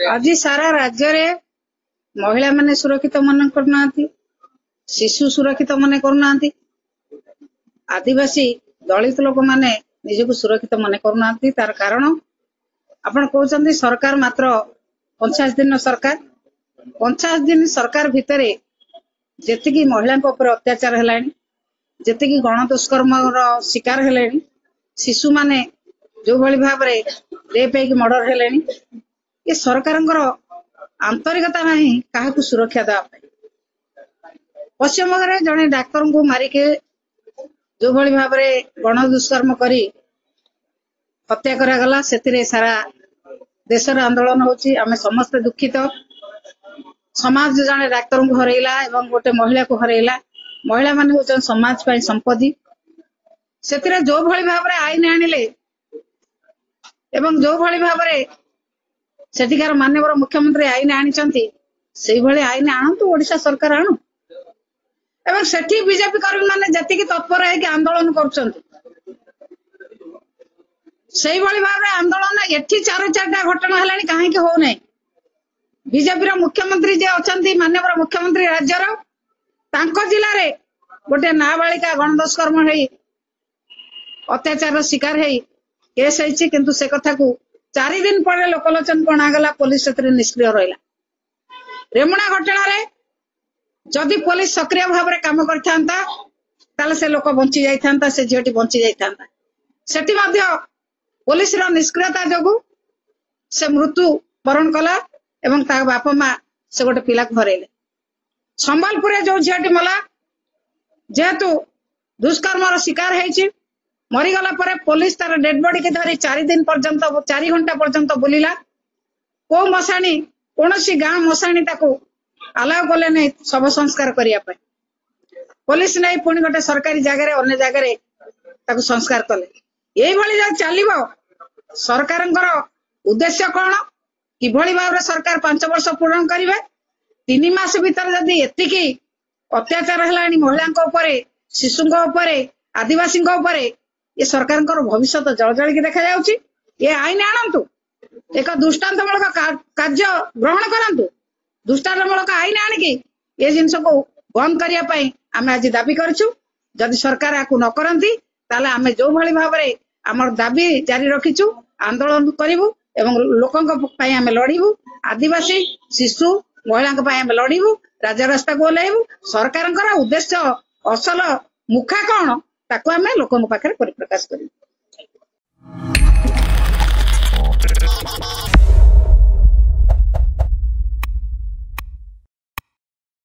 आज सारा राज्य महिला माने सुरक्षित मन करना, शिशु सुरक्षित मन करना, आदिवासी दलित लोक माने निजको सुरक्षित मन करना। तार कारण आपण कहते सरकार मात्र 50 दिन सरकार 50 दिन सरकार भितर जेतिकी महिला ऊपर अत्याचार है, जेतिकी गण दुष्कर्म शिकार है, शिशु माने जो भली भाव रेप होगी मर्डर है, ये सरकार आंतरिकता नहीं क्या सुरक्षा देवाई। पश्चिम बंगाल जड़े डाक्तर को मारिके जो भली भाव गण दुष्कर्म करी हत्या करागला, से सारा देशर आंदोलन होची। आमे समस्त दुखित। समाज जड़े डाक्तर को हरैला एवं गोटे महिला को हरैला। महिला माने होचन समाज पाई संपत्ति। से जो भली भाव आईन आनिले एवं जो भली भाव सेठिकार माननीय मुख्यमंत्री आईन आनी से आईन आणतु ओडिशा सरकार आणु एवं सेठी बीजेपी कर्मी माने जतिकी तत्पर है कि आंदोलन कर भाव आंदोलन एठी 4-4टा घटना है कहीं हो ना। बीजेपी मुख्यमंत्री जे अच्छा माननीय मुख्यमंत्री राज्यर जिले में गोटे नाबालिका गण दुष्कर्म है अत्याचार शिकार है केस है, किंतु से कथा को 4 दिन पर लोकलोचन को आगला पुलिस से निष्क्रिय रहा। रेमुणा घटना रे जदि पुलिस सक्रिय भाव में काम करता से लोक बंची जाता, से झीटी बंची जाता। सेठी पुलिस निष्क्रियता जोगु से मृत्यु वरण कला एवं ता बापा माँ से गोटे पिला हरैले। संबलपुर जो झीटी मला जेहेतु दुष्कर्म शिकार है मरीगला पुलिस तार डेड बॉडी के धरी 4 दिन पर्यंत 4 घंटा पर्यंत बुलिला। को मशाणी कौन सी गाँ मशाणी अलाउ कले नहीं शव संस्कार करने। पुलिस नहीं पुणी गोटे सरकारी जगह अन्य जगह संस्कार कले। ये चलो सरकार उद्देश्य कौन कि भाव सरकार 5 वर्ष पूर्ण करेंगे। 3 मास भीतर जदि एतिकी अत्याचार है महिला शिशु आदिवासी ये सरकार भविष्य जलजल की देखा जाउची। ये आईन आणंतु एक दृष्टांतमूलक कार्य ग्रहण करंतु। दृष्टांतमूलक आईन आणिकी ये जिनस को बंद करने आम आज दाबी करूँ। जदि सरकार आपको न करती ताले आमे जो भली भाव आमर दाबी जारी रखीचु आंदोलन करूँ एवं लोकों आम लड़ू। आदिवासी शिशु महिला आम लड़ू, राजरास्ता को ओह्लैबू। सरकार उद्देश्य असल मुखा कौन ताको आम लोकों पाखे परिप्रकाश करूँ।